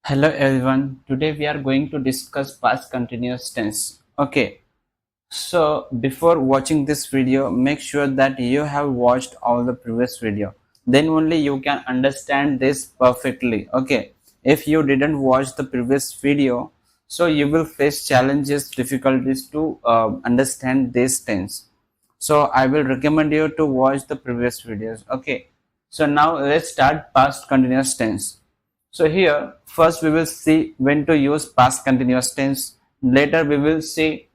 Hello everyone. Today we are going to discuss past continuous tense. Okay. So before watching this video, make sure that you have watched all the previous video. Then only you can understand this perfectly. Okay. If you didn't watch the previous video, so you will face challenges, difficulties to understand this tense. So I will recommend you to watch the previous videos. Okay. So now let's start past continuous tense. So here, first we will see when to use past continuous tense. Later we will see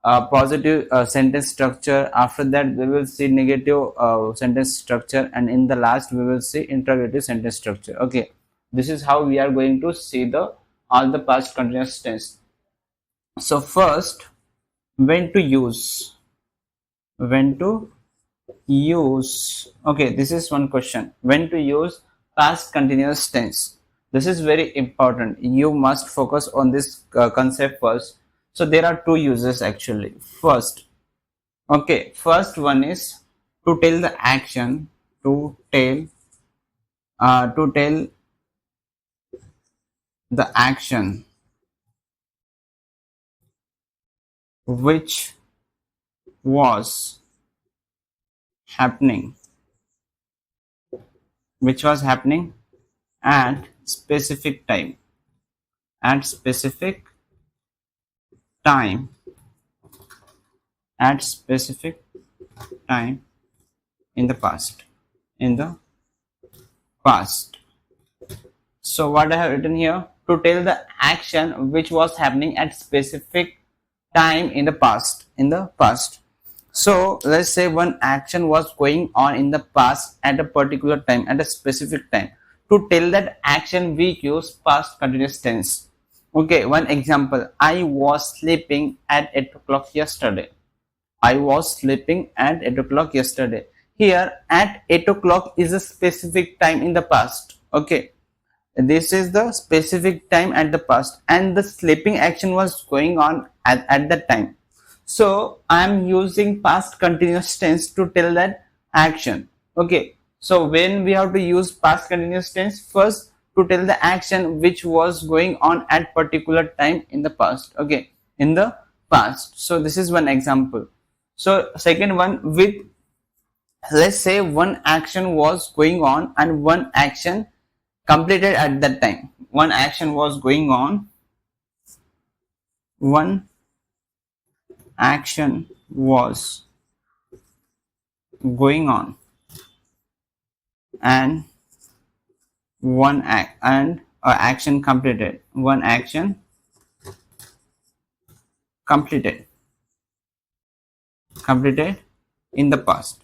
positive sentence structure. After that we will see negative sentence structure, and in the last we will see interrogative sentence structure. Okay, this is how we are going to see the all the past continuous tense. So first, when to use. When to use. Okay, this is one question. When to use past continuous tense. This is very important. You must focus on this concept first. So there are two uses actually. First, okay, first one is to tell the action, to tell the action which was happening, at specific time, at specific time, at specific time in the past, in the past. So what I have written here, to tell the action which was happening at specific time in the past. So let's say one action was going on in the past at a particular time, at a specific time. To tell that action we use past continuous tense. Okay, one example, I was sleeping at 8 o'clock yesterday. I was sleeping at 8 o'clock yesterday. Here at 8 o'clock is a specific time in the past. Okay, this is the specific time at the past, and the sleeping action was going on at that time. So I am using past continuous tense to tell that action. Okay, so when we have to use past continuous tense, first to tell the action which was going on at particular time in the past. Okay, in the past. So this is one example. So second one, with, let's say one action was going on and one action completed at that time. One action was going on, one action was going on, and action completed, one action completed in the past.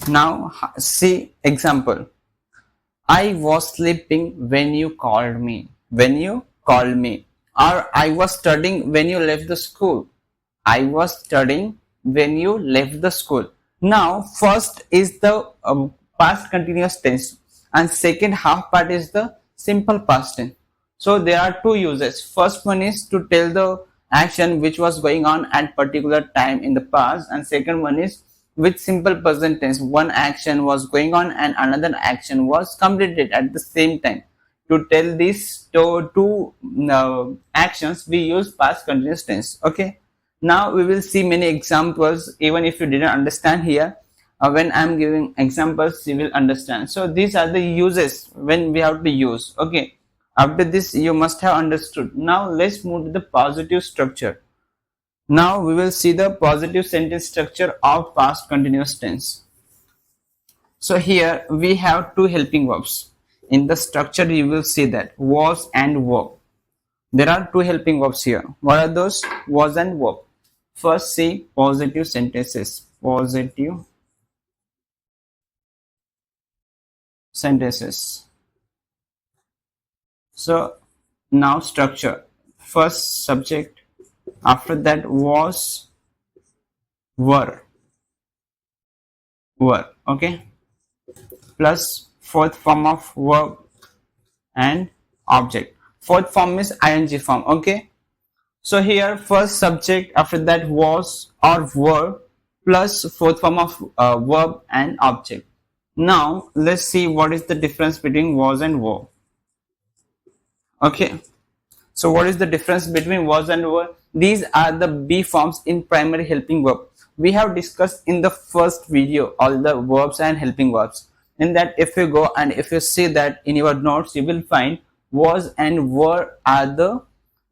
Now see example, I was sleeping when you called me, or I was studying when you left the school, I was studying when you left the school. Now first is the past continuous tense, and second half part is the simple past tense. So there are two uses. First one is to tell the action which was going on at particular time in the past, and second one is with simple present tense. One action was going on and another action was completed at the same time. To tell these two actions, we use past continuous tense. Okay, now we will see many examples. Even if you didn't understand here, when I'm giving examples you will understand. So these are the uses when we have to use. Okay, after this you must have understood. Now let's move to the positive structure. Now we will see the positive sentence structure of past continuous tense. So here we have two helping verbs. In the structure you will see that was and were. There are two helping verbs here. What are those? Was and were. First see positive sentences. Positive sentences. So now structure. First subject, after that was, were, okay, plus fourth form of verb and object. Fourth form is ing form. Okay, so here first subject, after that was or were, plus fourth form of verb and object. Now let's see what is the difference between was and were. Okay, so what is the difference between was and were? These are the be forms in primary helping verb. We have discussed in the first video all the verbs and helping verbs. In that, if you go and if you see that in your notes, you will find was and were are the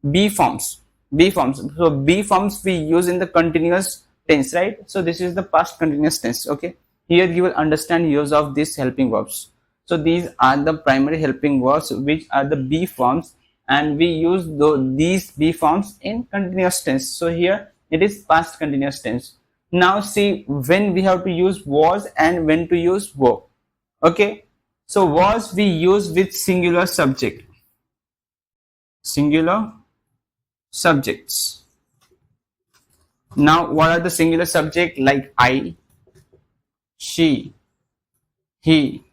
be forms. Be forms. So be forms we use in the continuous tense, right? So this is the past continuous tense. Okay, here you will understand use of these helping verbs. So these are the primary helping verbs which are the be forms, and we use these be forms in continuous tense. So here it is past continuous tense. Now see when we have to use was and when to use were. Okay, so was we use with singular subject. Singular subjects. Now what are the singular subject? Like I, she, he.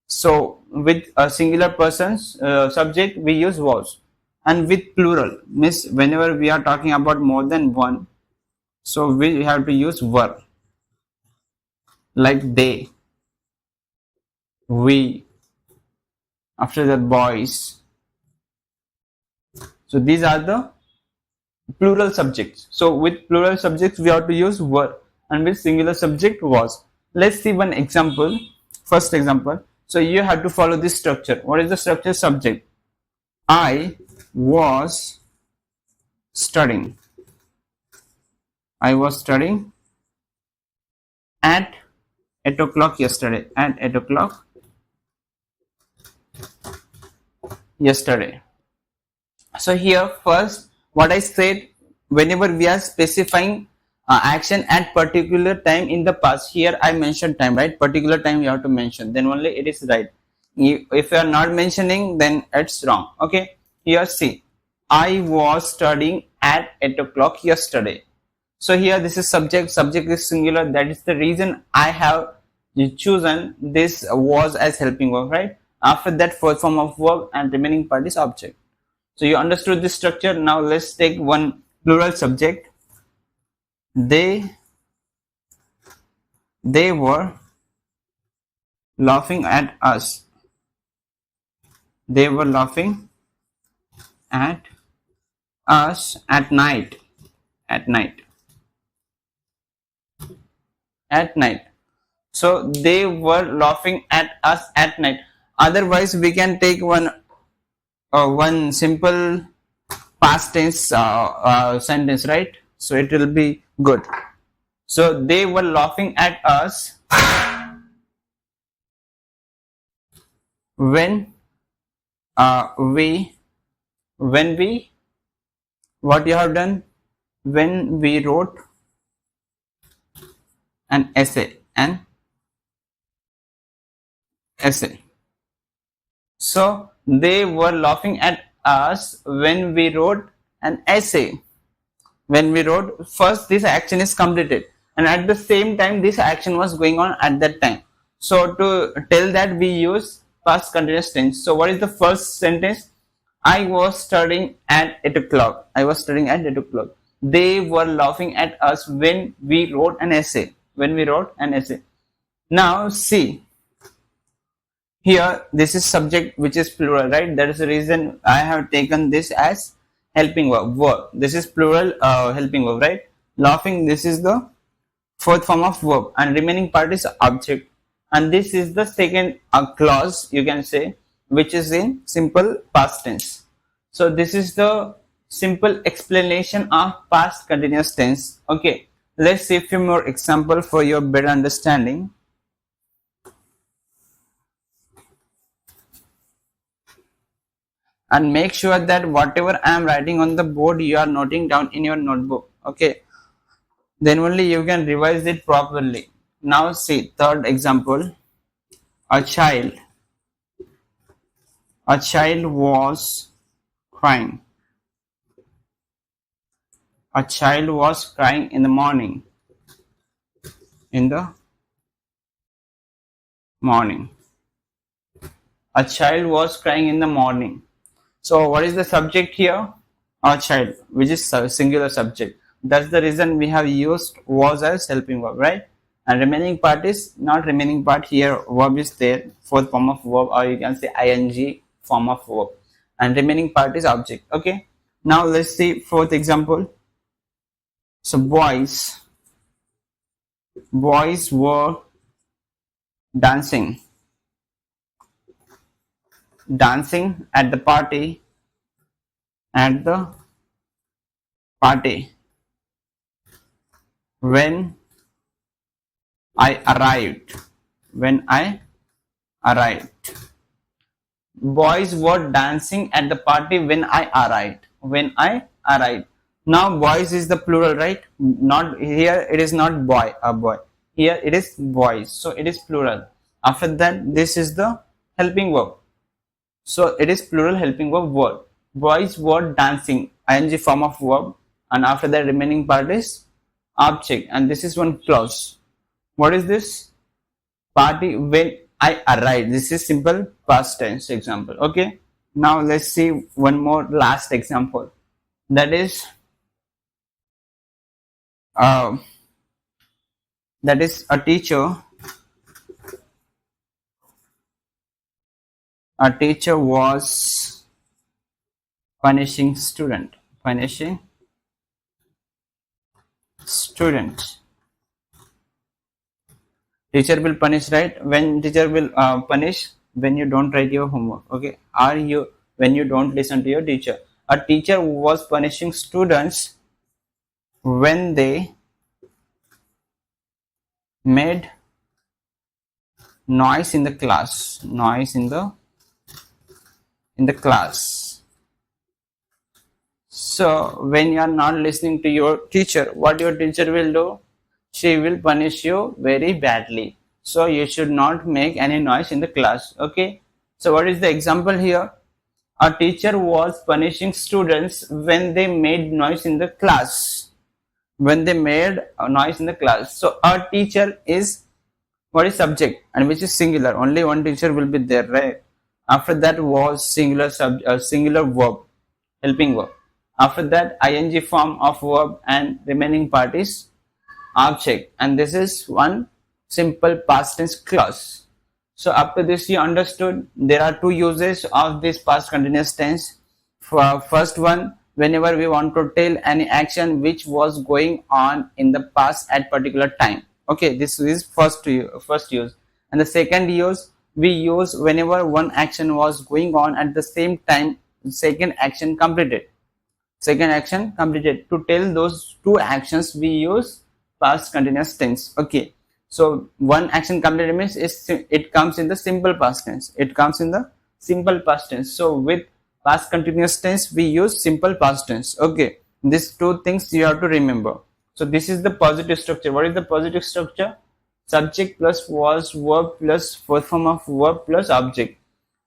So with a singular person's subject we use was, and with plural means whenever we are talking about more than one, so we have to use were, like they, we, after that boys. So these are the plural subjects. So with plural subjects we have to use were, and with singular subject was. Let's see one example. First example. So you have to follow this structure. What is the structure? Subject. I was studying. I was studying at 8 o'clock yesterday. At 8 o'clock yesterday. So here first what I said, whenever we are specifying action at particular time in the past, here I mentioned time, right? Particular time you have to mention, then only it is right. If you are not mentioning, then it's wrong. Okay, here see, I was studying at 8 o'clock yesterday. So here this is subject is singular. That is the reason I have chosen this was as helping verb, right? After that fourth form of verb and remaining part is object. So you understood this structure. Now let's take one plural subject. They were laughing at us. They were laughing at us at night. At night. At night. So they were laughing at us at night. Otherwise we can take one simple past tense sentence, right? So it will be good. So they were laughing at us when we what you have done, when we wrote an essay. So they were laughing at us when we wrote an essay. When we wrote, first this action is completed, and at the same time this action was going on at that time. So to tell that we use past continuous tense. So what is the first sentence? I was studying at 8 o'clock. I was studying at 8 o'clock. They were laughing at us when we wrote an essay. When we wrote an essay. Now see, here this is subject which is plural, right? That is the reason I have taken this as helping verb. This is plural helping verb, right? Laughing, this is the fourth form of verb, and remaining part is object, and this is the second clause, you can say, which is in simple past tense. So this is the simple explanation of past continuous tense. Okay, let's see a few more examples for your better understanding. And make sure that whatever I am writing on the board you are noting down in your notebook. Okay, then only you can revise it properly. Now see third example. A child was crying. A child was crying in the morning. A child was crying in the morning. So what is the subject here? A child, which is a singular subject. That's the reason we have used was as helping verb, right? and remaining part is not remaining part. Here verb is there, fourth form of verb, or you can say ing form of verb, and remaining part is object. Okay, now let's see fourth example. So boys were dancing at the party when I arrived. When I arrived. Boys were dancing at the party when I arrived. When I arrived. Now boys is the plural, right? Not here. It is not boy, a boy. Here it is boys. So it is plural. After that, this is the helping verb. So it is plural helping verb. Boys were dancing. Ing form of verb. And after that, remaining part is object. And this is one clause. What is this? Party when I arrived. This is simple past tense example. Okay. Now let's see one more last example. That is uh, a teacher. A teacher was punishing student. Punishing student. Teacher will punish, right? When teacher will punish when you don't write your homework. Okay. Are you when you don't listen to your teacher? A teacher was punishing students when they made noise in the class. Noise in the class. So when you are not listening to your teacher, what your teacher will do? She will punish you very badly. So you should not make any noise in the class. Okay. So what is the example here? A teacher was punishing students when they made noise in the class. When they made a noise in the class. So a teacher is what is subject and which is singular. Only one teacher will be there, right? After that was singular singular verb, helping verb. After that ing form of verb and remaining part is object, and this is one simple past tense clause. So up to this you understood there are two uses of this past continuous tense. For first one, whenever we want to tell any action which was going on in the past at particular time. Okay, this is first use. And the second use we use whenever one action was going on at the same time, second action completed. To tell those two actions we use past continuous tense. Okay, so one action completed means it comes in the simple past tense. So with past continuous tense we use simple past tense. Okay, these two things you have to remember. So this is the positive structure. What is the positive structure? Subject plus was verb plus fourth form of verb plus object.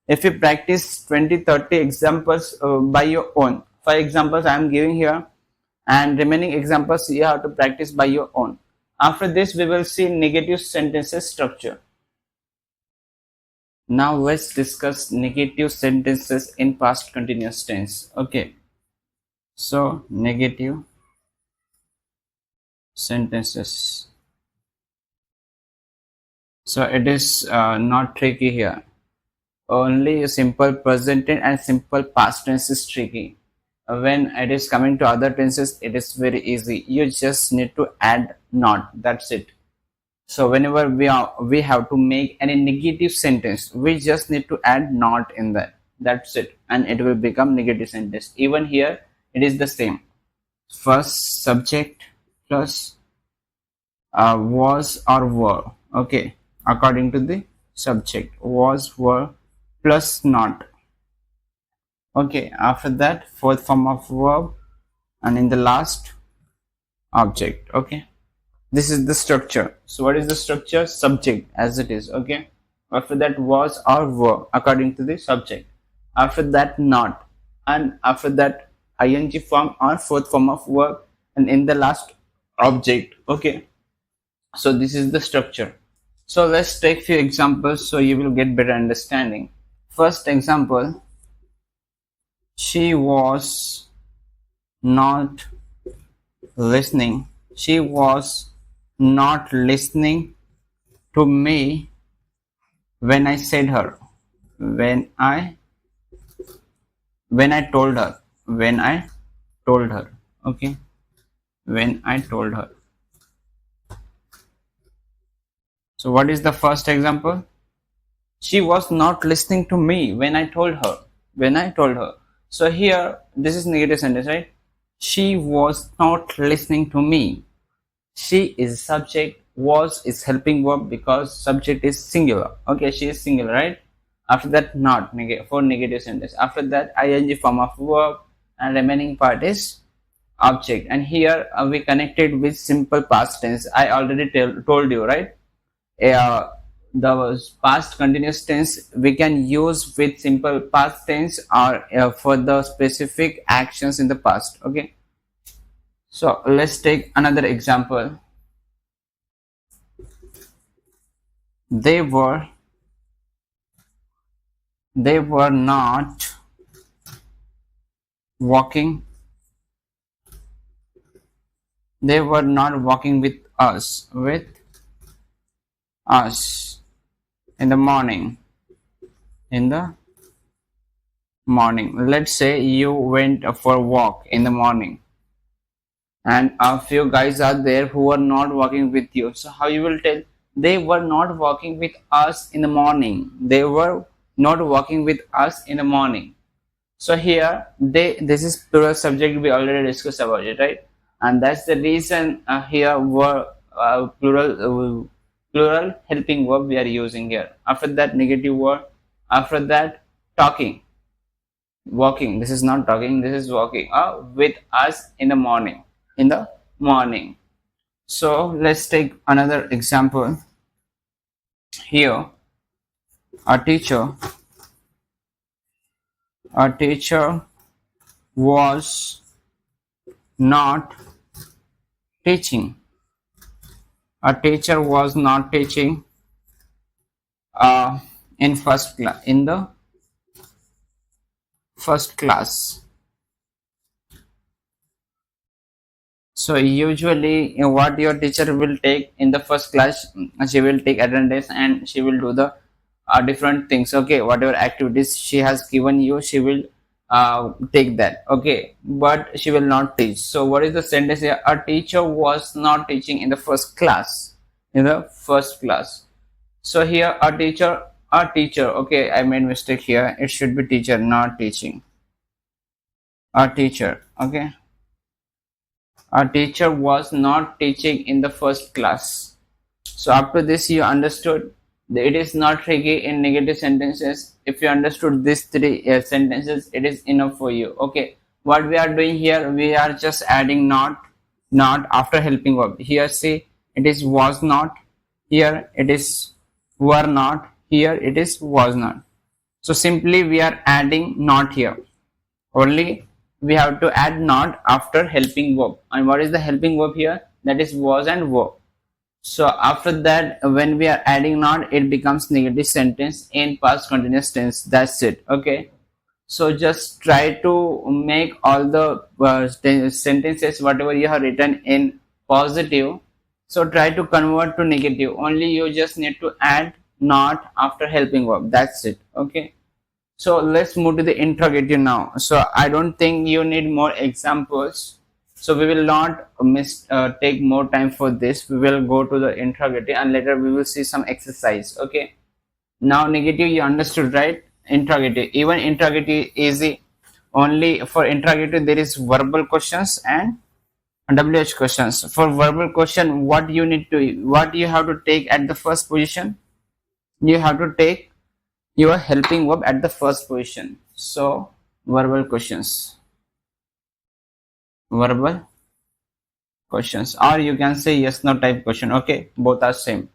If you practice 20-30 examples by your own, 5 examples I am giving here, and remaining examples you have to practice by your own. After this we will see negative sentences structure. Now let's discuss negative sentences in past continuous tense. Okay, so negative sentences. So it is not tricky here. Only simple present tense and simple past tense is tricky. When it is coming to other tenses, it is very easy. You just need to add not. That's it. So whenever we have to make any negative sentence, we just need to add not in there. That's it, and it will become negative sentence. Even here, it is the same. First subject plus was or were. Okay, according to the subject, was, were plus not. Okay, after that fourth form of verb, and in the last object. Okay, this is the structure. So what is the structure? Subject as it is. Okay, after that was or were according to the subject. After that not, and after that ing form or fourth form of verb, and in the last object. Okay, so this is the structure. So let's take few examples so you will get better understanding. First example, she was not listening. She was not listening to me when I said her. When I when I told her. When I told her. Okay. When I told her. So what is the first example? She was not listening to me when I told her. When I told her. So here, this is negative sentence, right? She was not listening to me. She is subject, was is helping verb because subject is singular. Okay, she is singular, right? After that, not for negative sentence. After that, ing form of verb, and remaining part is object. And here we connected with simple past tense. I already told you, right? uh, the past continuous tense we can use with simple past tense or for the specific actions in the past. Okay, so let's take another example. they were they were not walking they were not walking with us in the morning. In the morning, let's say you went for a walk in the morning and a few guys are there who are not walking with you. So how you will tell they were not walking with us in the morning? They were not walking with us in the morning. So here this is plural subject, we already discussed about it, right? And that's the reason here were plural helping verb we are using here. After that, negative word. After that, talking, walking. This is not talking, this is walking with us in the morning. In the morning. So let's take another example. Here, a teacher was not teaching. A teacher was not teaching in the first class. So usually what your teacher will take in the first class, she will take attendance and she will do the different things. Okay, whatever activities she has given you, she will take that. Okay, but she will not teach. So what is the sentence here? A teacher was not teaching in the first class. In the first class. So here a teacher. Okay, I made mistake here. It should be teacher, not teaching. A teacher. Okay. A teacher was not teaching in the first class. So after this you understood that it is not tricky in negative sentences. If you understood these three sentences, it is enough for you. Okay, what we are doing here, we are just adding not after helping verb. Here see, it is was not, here it is were not, here it is was not. So simply we are adding not here. Only we have to add not after helping verb. And what is the helping verb here? That is was and were. So after that, when we are adding not, it becomes negative sentence in past continuous tense. That's it. Okay. So just try to make all the sentences whatever you have written in positive. So try to convert to negative. Only you just need to add not after helping verb. That's it. Okay. So let's move to the interrogative now. So I don't think you need more examples. So we will not take more time for this. We will go to the interrogative and later we will see some exercise. Okay. Now negative you understood, right? Interrogative. Even interrogative easy. Only for interrogative there is verbal questions and WH questions. For verbal question, what you have to take at the first position? You have to take you are helping verb at the first position. So verbal questions, or you can say yes no type question. Okay, both are same.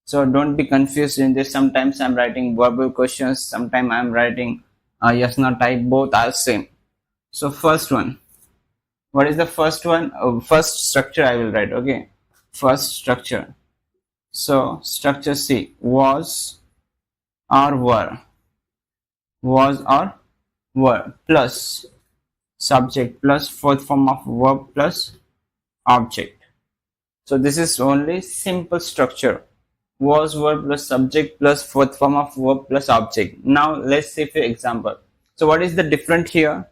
So don't be confused in this. Sometimes I'm writing verbal questions, sometimes I'm writing yes no type. Both are same. So first one, what is the first one? First structure I will write. Okay, first structure. So structure C, was or were, plus subject plus fourth form of verb plus object. So this is only simple structure. Was verb plus subject plus fourth form of verb plus object. Now let's see for example. So what is the different here?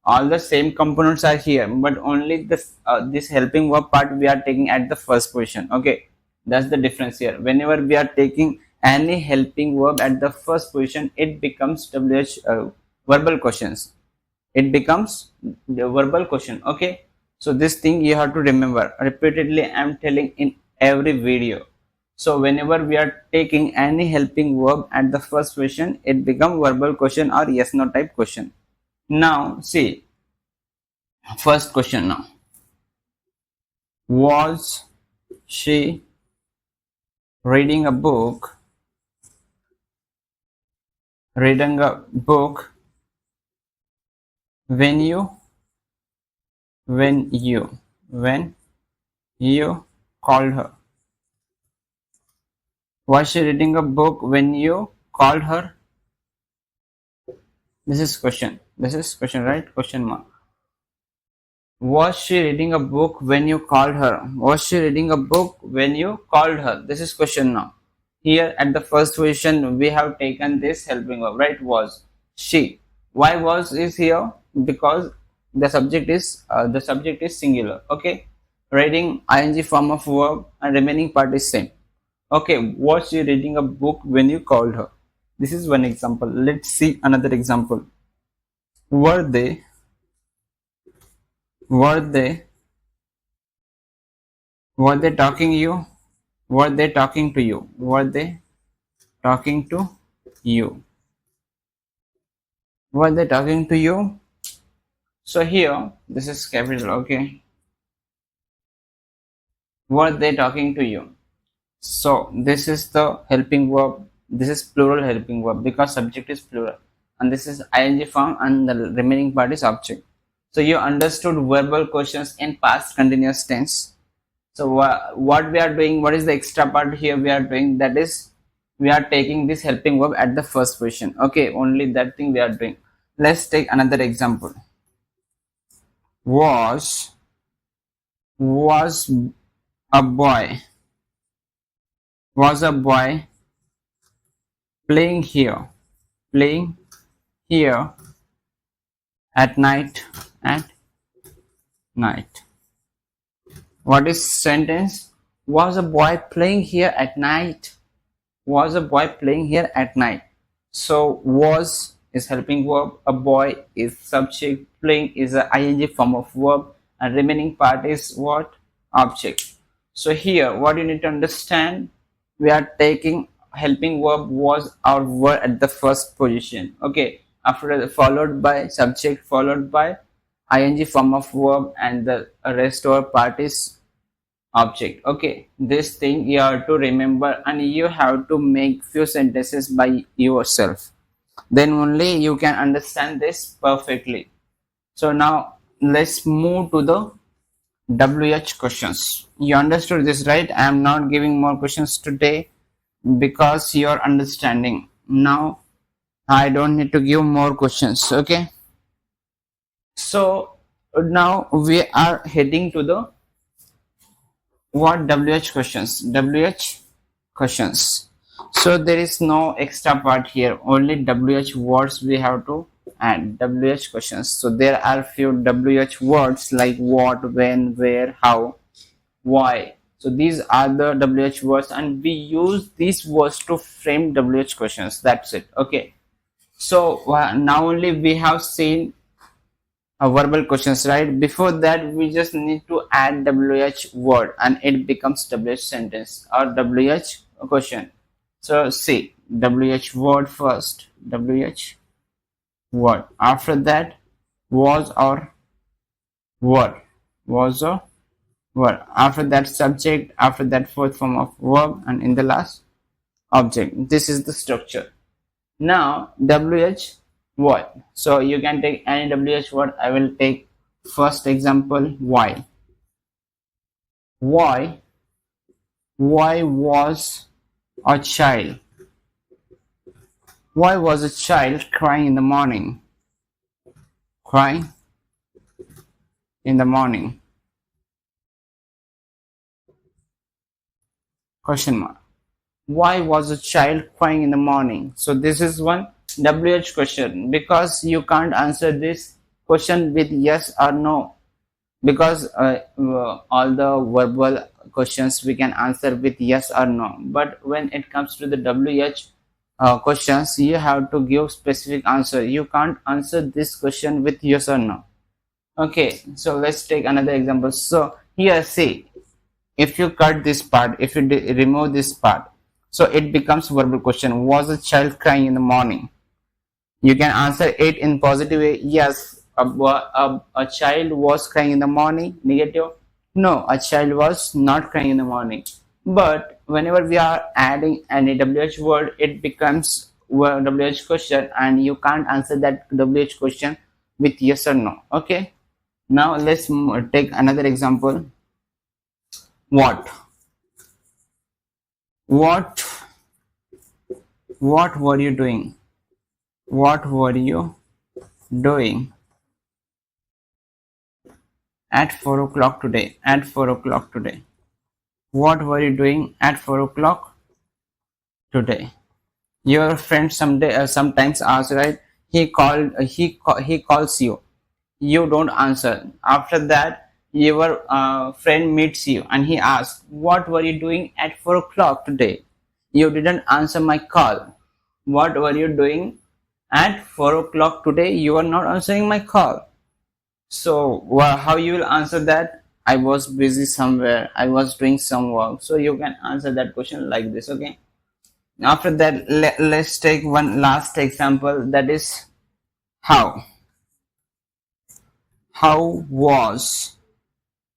All the same components are here, but only this helping verb part we are taking at the first position. Okay, that's the difference here. Whenever we are taking any helping verb at the first position, it becomes verbal questions. It becomes the verbal question. Okay, so this thing you have to remember repeatedly. I'm telling in every video. So whenever we are taking any helping verb at the first question, it become verbal question or yes no type question. Now see, first question now. Was she reading a book? Reading a book when you when you when you called her? Was she reading a book when you called her? This is question. This is question, right? Question mark. Was she reading a book when you called her? Was she reading a book when you called her? This is question now. Here at the first position we have taken this helping verb, right? Was she. Why was is here? Because the subject is singular. Okay. Reading ing form of verb and remaining part is same. Okay, was she reading a book when you called her? This is one example. Let's see another example. Were they were they were they talking you? Were they talking to you? Were they talking to you? Were they talking to you? So here this is capital, okay. Were they talking to you? So this is the helping verb. This is plural helping verb because subject is plural, and this is ing form, and the remaining part is object. So you understood verbal questions in past continuous tense. So what we are doing? What is the extra part here? We are doing that is we are taking this helping verb at the first position. Okay, only that thing we are doing. Let's take another example. Was a boy was a boy playing here at night. What is sentence? Was a boy playing here at night? Was a boy playing here at night? So was is helping verb, a boy is subject, playing is a ing form of verb, and remaining part is what? Object. So here what you need to understand, we are taking helping verb was our verb at the first position. Okay, after followed by subject, followed by ing form of verb, and the rest of our part is object. Okay, this thing you have to remember, and you have to make few sentences by yourself, then only you can understand this perfectly. So now let's move to the WH questions. You understood this, right? I am not giving more questions today because you are understanding. Now I don't need to give more questions. Okay, so now we are heading to the what WH questions. WH questions. So there is no extra part here, only WH words we have to add. WH questions. So there are few WH words like what, when, where, how, why. So these are the WH words, and we use these words to frame WH questions. That's it. Okay, so now only we have seen verbal questions, right? Before that we just need to add WH word and it becomes WH sentence or WH question. So see, WH word first, WH word, after that was or word, was or word, after that subject, after that fourth form of verb, and in the last object. This is the structure. Now WH word, so you can take any WH word. I will take first example, why. Why was a child why was a child crying in the morning? Crying in the morning. Question mark. Why was a child crying in the morning? So this is one WH question, because you can't answer this question with yes or no, because all the verbal questions we can answer with yes or no, but when it comes to the WH questions, you have to give specific answer. You can't answer this question with yes or no. Okay, so let's take another example. So here, see, if you cut this part, if you remove this part, so it becomes verbal question. Was a child crying in the morning? You can answer it in positive way. Yes, a child was crying in the morning. Negative. No, a child was not crying in the morning. But whenever we are adding any WH word, it becomes WH question, and you can't answer that WH question with yes or no. Okay. Now let's take another example. What? What? What were you doing? What were you doing at 4 o'clock today? At 4 o'clock today. What were you doing at 4 o'clock today? Your friend sometimes asks, right? He calls you. You don't answer. After that, your friend meets you and he asks, what were you doing at 4 o'clock today? You didn't answer my call. What were you doing at 4 o'clock today? You are not answering my call. So how you will answer that? I was busy somewhere. I was doing some work. So you can answer that question like this. Okay. After that, let's take one last example. That is how. How was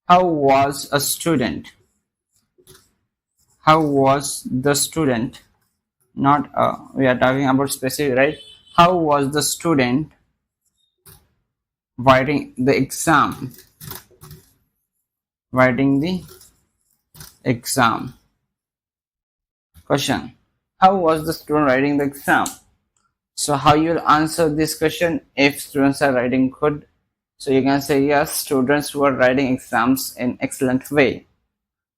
a student? How was the student? Not we are talking about specific, right? How was the student writing the exam? Writing the exam. Question. How was the student writing the exam? So how you will answer this question if students are writing good? So you can say yes, students were writing exams in excellent way.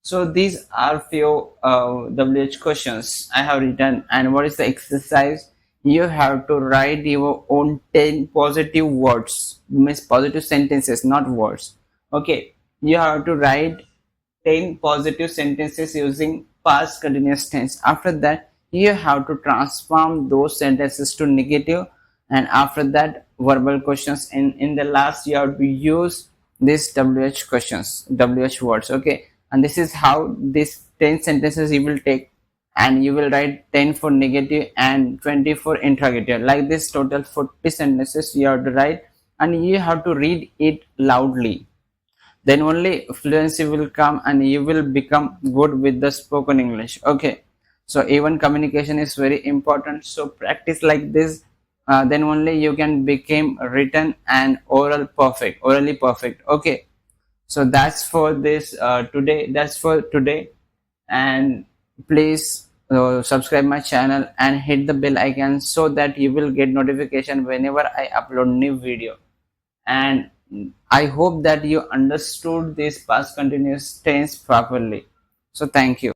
So these are few WH questions I have written. And what is the exercise? You have to write your own 10 positive words, means positive sentences, not words. Okay, you have to write 10 positive sentences using past continuous tense. After that, you have to transform those sentences to negative, and after that, verbal questions. In the last, you have to use these WH questions, WH words. Okay, and this is how these 10 sentences you will take, and you will write 10 for negative and 20 for interrogative. Like this, total 40 sentences you have to write, and you have to read it loudly. Then only fluency will come and you will become good with the spoken English. Okay, so even communication is very important. So practice like this, then only you can become written and orally perfect. Okay, so that's for this today. That's for today, and please subscribe my channel and hit the bell icon so that you will get notification whenever I upload new video. And I hope that you understood this past continuous tense properly. So thank you.